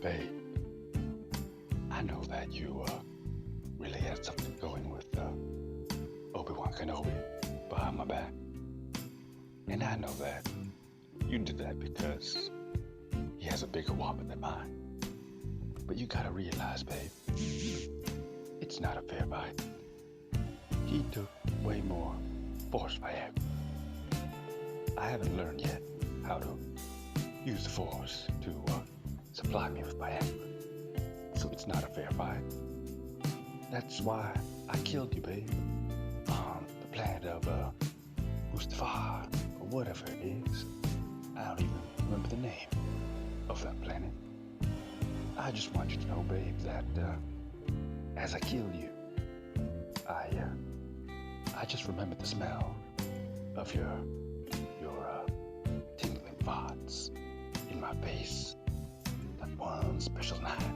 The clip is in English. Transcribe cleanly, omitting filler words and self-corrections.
Babe, I know that you really had something going with Obi-Wan Kenobi behind my back. And I know that you did that because he has a bigger whopper than mine. But you gotta realize, babe, it's not a fair fight. He took way more Force Viagra. I haven't learned yet how to use the Force to supply me with Viagra. So it's not a fair fight. That's why I killed you, babe, on the planet of Mustafar, or whatever it is. I don't even remember the name of that planet. I just want you to know, babe, that as I killed you, I just remembered the smell of your tingling thoughts in my face that one special night.